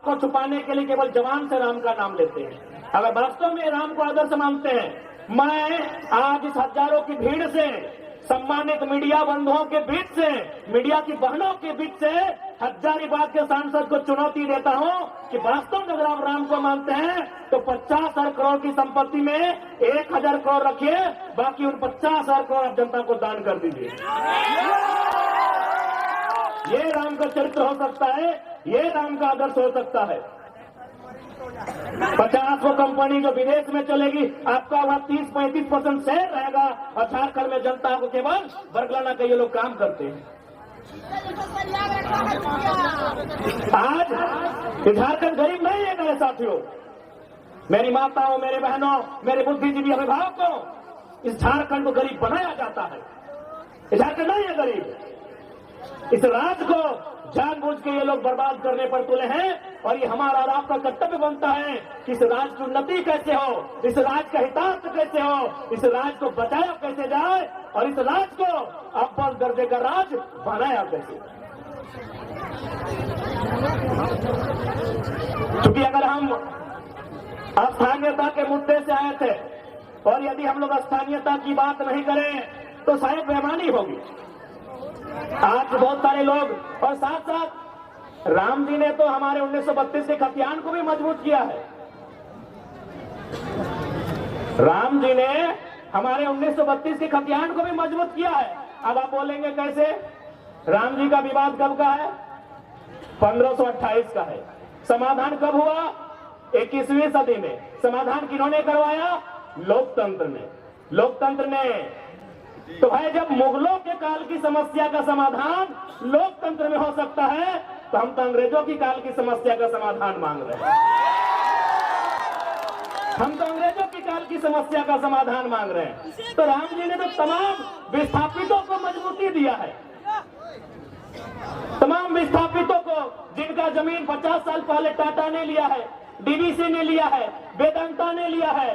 को छुपाने के लिए केवल जवान से राम का नाम लेते हैं। अगर वास्तव में राम को आदर्श मानते हैं, मैं आज इस हजारों की भीड़ से, सम्मानित मीडिया बंधुओं के बीच से, मीडिया की बहनों के बीच से हजारीबाग के सांसद को चुनौती देता हूं कि वास्तव में अगर आप राम को मानते हैं तो 50,000 करोड़ की संपत्ति में 1,000 करोड़ रखिए, बाकी उन 50,000 करोड़ आप जनता को दान कर दीजिए। ये राम का चरित्र हो सकता है, ये राम का आदर्श हो सकता है। 50 कंपनी जो विदेश में चलेगी, आपका वहां 30-35% शेयर रहेगा और झारखंड में जनता को केवल बरगलाना के ये लोग काम करते हैं। आज झारखंड गरीब नहीं है मेरे साथियों, मेरी माताओं, मेरे बहनों, मेरे बुद्धिजीवी अभिभावकों, इस झारखंड को गरीब बनाया जाता है। झारखंड नहीं है गरीब। इस राज्य को जानबूझ के ये लोग बर्बाद करने पर तुले हैं और ये हमारा और आपका कर्तव्य बनता है कि इस राज्य की उन्नति कैसे हो, इस राज्य का हितार्थ कैसे हो, इस राज्य को बचाया कैसे जाए और इस राज्य को अव्वल दर्जे का राज्य बनाया कैसे। क्योंकि अगर हम स्थानीयता के मुद्दे से आए थे और यदि हम लोग स्थानीयता की बात नहीं करें तो शायद बेईमानी होगी। आज बहुत सारे लोग, और साथ साथ राम जी ने तो हमारे 1932 के खतियान को भी मजबूत किया है। राम जी ने हमारे 1932 के खतियान को भी मजबूत किया है। अब आप बोलेंगे कैसे? राम जी का विवाद कब का है? 1528 का है। समाधान कब हुआ? 21वीं सदी में। समाधान किन्होंने करवाया? लोकतंत्र ने। लोकतंत्र ने। तो भाई जब मुगलों के काल की समस्या का समाधान लोकतंत्र में हो सकता है तो हम तो अंग्रेजों की काल की समस्या का समाधान मांग रहे हैं। हम तो अंग्रेजों की काल की समस्या का समाधान मांग रहे हैं। तो राम जी ने तो तमाम विस्थापितों को मजबूती दिया है। तमाम विस्थापितों को, जिनका जमीन 50 साल पहले टाटा ने लिया है, डीवीसी ने लिया है, वेदांता ने लिया है,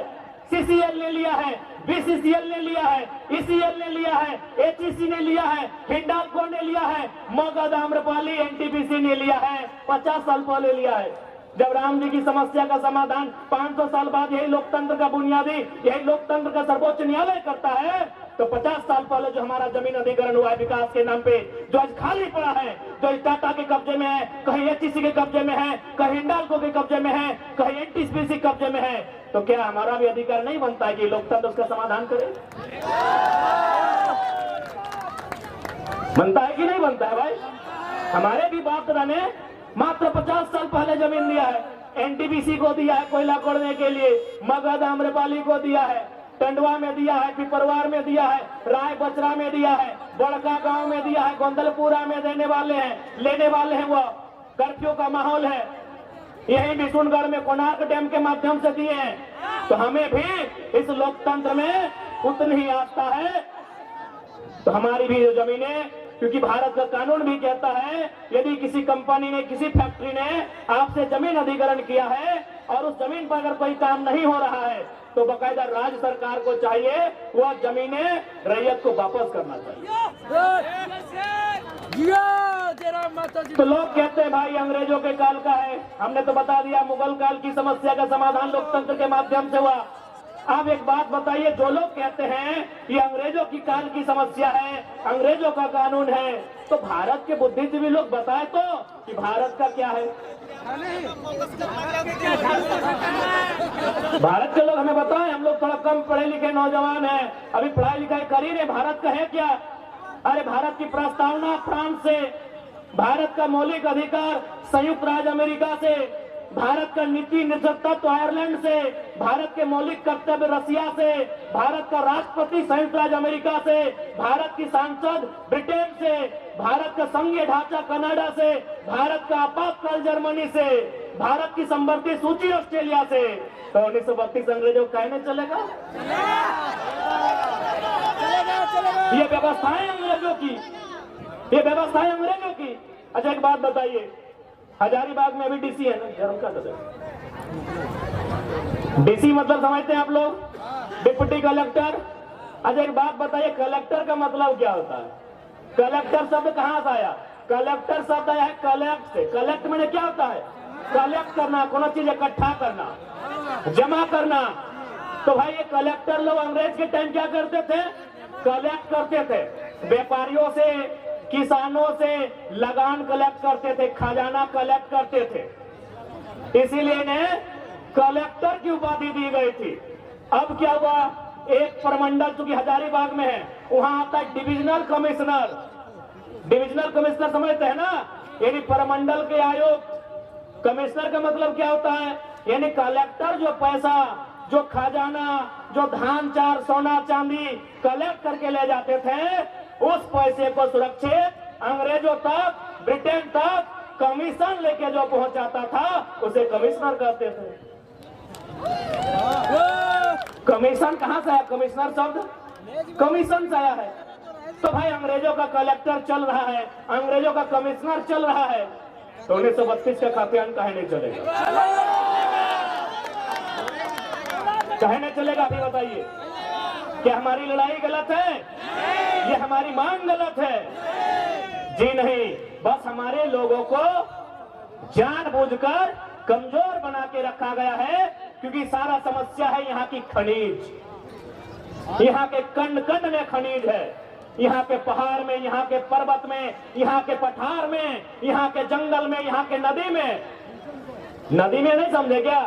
सीसीएल ने लिया है, बीसीसीएल ने लिया है, ईसीएल ने लिया है, एचईसी ने लिया है, हिंडाल्को ने लिया है, मगध, आम्रपाली, एनटीपीसी ने लिया है, 50 साल पहले लिया है। जब राम जी की समस्या का समाधान 500 साल बाद यही लोकतंत्र का बुनियादी, यही लोकतंत्र का सर्वोच्च न्यायालय करता है, तो 50 साल पहले जो हमारा जमीन अधिग्रहण हुआ है विकास के नाम पे, जो आज खाली पड़ा है, जो टाटा के कब्जे में है, कहीं एचईसी के कब्जे में है, कहीं हिंडाल्को के कब्जे में है, कहीं एनटीपीसी कब्जे में है, तो क्या हमारा भी अधिकार नहीं बनता है कि लोकतंत्र उसका समाधान करे? बनता है कि नहीं बनता है भाई? हमारे भी बाप दादा ने मात्र 50 साल पहले जमीन दिया है। एनटीपीसी को दिया है कोयला कोड़ने के लिए, मगध, आम्रपाली को दिया है, टंडवा में दिया है, पिपरवार में दिया है, राय बचरा में दिया है, बड़का गांव में दिया है, गोंदलपुरा में देने वाले हैं, लेने वाले हैं। वो कर्फ्यू का माहौल है। यही बिशुनगढ़ में कोणार्क डैम के माध्यम से दिए हैं। तो हमें भी इस लोकतंत्र में उतनी ही आस्था है। तो हमारी भी जो जमीनें, क्योंकि भारत का कानून भी कहता है यदि किसी कंपनी ने, किसी फैक्ट्री ने आपसे जमीन अधिग्रहण किया है और उस जमीन पर अगर कोई काम नहीं हो रहा है तो बाकायदा राज्य सरकार को चाहिए वह जमीनें रैयत को वापस करना चाहिए। तो लोग कहते हैं भाई अंग्रेजों के काल का है। हमने तो बता दिया मुगल काल की समस्या का समाधान लोकतंत्र के माध्यम से हुआ। आप एक बात बताइए, जो लोग कहते हैं ये अंग्रेजों की काल की समस्या है, अंग्रेजों का कानून है, तो भारत के बुद्धिजीवी लोग बताए तो कि भारत का क्या है? भारत के लोग हमें बताएं। हम लोग थोड़ा कम पढ़े लिखे नौजवान हैं, अभी पढ़ाई लिखाई कर ही रहे। भारत का है क्या? अरे भारत की प्रस्तावना फ्रांस से, भारत का मौलिक अधिकार संयुक्त राज्य अमेरिका से, भारत का नीति निर्देशक आयरलैंड से, भारत के मौलिक कर्तव्य रसिया से, भारत का राष्ट्रपति संयुक्त राज्य अमेरिका से, भारत की सांसद ब्रिटेन से, भारत का संघीय ढांचा कनाडा से, भारत का आपातकाल जर्मनी से, भारत की संवर्ती सूची ऑस्ट्रेलिया से। तो 1932 अंग्रेजों का कहने चलेगा? ये व्यवस्थाएं अंग्रेजों की, ये व्यवस्थाएं अंग्रेजों की। अच्छा एक बात बताइए, हजारीबाग में अभी डीसी है ना, डीसी मतलब समझते हैं आप लोग? Deputy collector. अच्छा एक बात बताइए, कलेक्टर का मतलब क्या होता है? कलेक्टर शब्द कहाँ से आया? कलेक्टर शब्द आया है कलेक्ट से। कलेक्ट में क्या होता है? कलेक्ट करना, कोनो चीज इकट्ठा करना, जमा करना। तो भाई ये कलेक्टर लोग अंग्रेज के टाइम क्या करते थे? कलेक्ट करते थे, व्यापारियों से, किसानों से लगान कलेक्ट करते थे, खजाना कलेक्ट करते थे, इसीलिए इन्हें कलेक्टर की उपाधि दी गई थी। अब क्या हुआ, एक प्रमंडल चूंकि हजारीबाग में है, वहां आता है डिविजनल कमिश्नर। डिविजनल कमिश्नर समझते हैं ना, यानी प्रमंडल के आयुक्त। कमिश्नर का मतलब क्या होता है? यानी कलेक्टर जो पैसा, जो खजाना, जो धान चार सोना चांदी कलेक्ट करके ले जाते थे, उस पैसे को सुरक्षित अंग्रेजों तक, ब्रिटेन तक कमीशन लेके जो पहुंचाता था उसे कमिश्नर कहते थे। कमीशन कहां से आया? कमिश्नर शब्द कमीशन से आया है। तो भाई अंग्रेजों का कलेक्टर चल रहा है, अंग्रेजों का कमिश्नर चल रहा है, तो 1932 का खाद्यान्न काहे नहीं चलेगा? काहे नहीं चलेगा? अभी बताइए, क्या हमारी लड़ाई गलत है? ये हमारी मांग गलत है? जी नहीं, बस हमारे लोगों को जानबूझकर कमजोर बना के रखा गया है, क्योंकि सारा समस्या है यहाँ की खनिज। यहाँ के कंड कंड में खनिज है, यहाँ के पहाड़ में, यहाँ के पर्वत में, यहाँ के पठार में, यहाँ के जंगल में, यहाँ के नदी में। नदी में नहीं समझे क्या?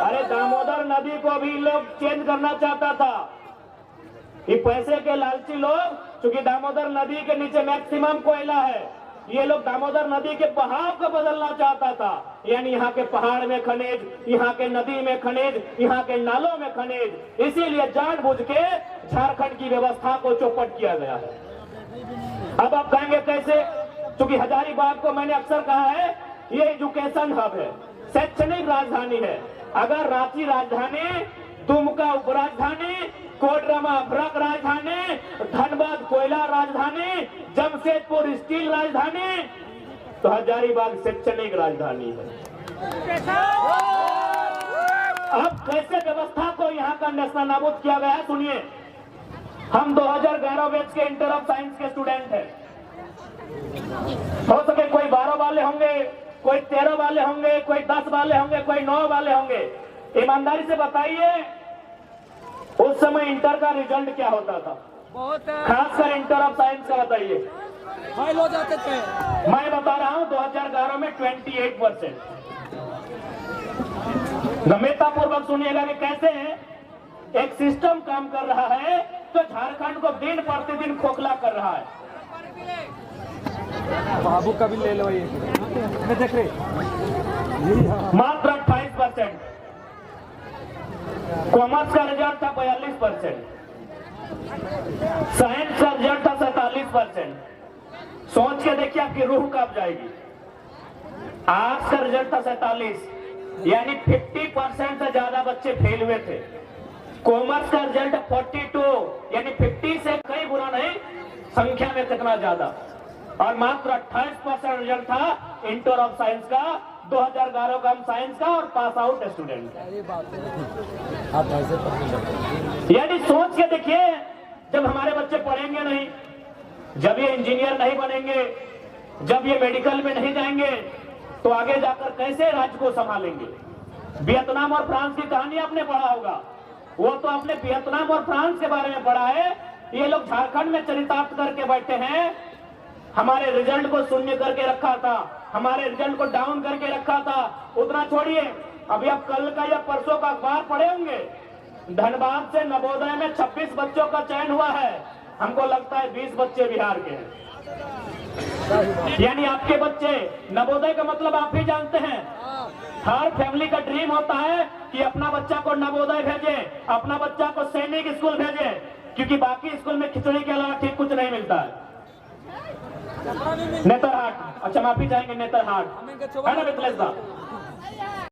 अरे दामोदर नदी को भी लोग चेंज करना चाहता था। ये पैसे के लालची लोग, क्योंकि दामोदर नदी के नीचे मैक्सिमम कोयला है, ये लोग दामोदर नदी के बहाव को बदलना चाहता था। यानी यहाँ के पहाड़ में खनिज, यहाँ के नदी में खनिज, यहाँ के नालों में खनिज। इसीलिए जानबूझ के झारखंड की व्यवस्था को चौपट किया गया है। अब आप कहेंगे कैसे? क्योंकि हजारीबाग को मैंने अक्सर कहा है, ये एजुकेशन हब है, शैक्षणिक राजधानी है। अगर रांची राजधानी, दुमका उपराजधानी, कोडरमा अभ्रक राजधानी, धनबाद कोयला राजधानी, जमशेदपुर स्टील राजधानी, तो हजारीबाग शैक्षणिक राजधानी है। अब कैसे व्यवस्था को यहाँ का नेशनल नाबूद किया गया है, सुनिए। हम 2011 बैच के इंटर ऑफ साइंस के स्टूडेंट हैं। हो सके कोई 12 वाले होंगे, कोई 13 वाले होंगे, कोई 10 वाले होंगे, कोई 9 वाले होंगे। ईमानदारी से बताइए, उस समय इंटर का रिजल्ट क्या होता था? खासकर इंटर ऑफ साइंस का बताइए। फेल हो जाते थे। मैं बता रहा हूं 2011 में 28%। गंभीरता पूर्वक सुनिएगा कि कैसे एक सिस्टम काम कर रहा है तो झारखंड को दिन प्रतिदिन खोखला कर रहा है। बाबू का भी ले लो ये, देख रहे मात्र 28%। कॉमर्स का रिजल्ट था 42%, साइंस का रिजल्ट था 47%। सोच के देखिए आपकी रूह कब जाएगी। आर्ट्स का रिजल्ट था 47, यानी 50% से ज्यादा बच्चे फेल हुए थे। कॉमर्स का रिजल्ट 42, यानी 50 से कई गुना नहीं, संख्या में कितना ज्यादा। और मात्र 28% रिजल्ट था इंटर ऑफ साइंस का 2011 का। हम साइंस का और पास आउट स्टूडेंट है। यानी सोच के देखिए, जब हमारे बच्चे पढ़ेंगे नहीं, जब ये इंजीनियर नहीं बनेंगे, जब ये मेडिकल में नहीं जाएंगे, तो आगे जाकर कैसे राज्य को संभालेंगे। वियतनाम और फ्रांस की कहानी आपने पढ़ा होगा, वो तो आपने वियतनाम और फ्रांस के बारे में पढ़ा है। ये लोग झारखंड में चरितार्थ करके बैठे हैं। हमारे रिजल्ट को शून्य करके रखा था, हमारे रिजल्ट को डाउन करके रखा था। उतना छोड़िए, अभी आप कल का या परसों का अखबार पढ़े होंगे, धनबाद से नवोदय में 26 बच्चों का चयन हुआ है। हमको लगता है 20 बच्चे बिहार के हैं। यानी आपके बच्चे, नवोदय का मतलब आप ही जानते हैं। हर फैमिली का ड्रीम होता है कि अपना बच्चा को नवोदय भेजे, अपना बच्चा को सैनिक स्कूल भेजे, क्योंकि बाकी स्कूल में खिचड़ी के अलावा ठीक कुछ नहीं मिलता है। नेतरहाट, अच्छा माफी चाहेंगे, नेतरहाट है ना मिथिलेश साहब।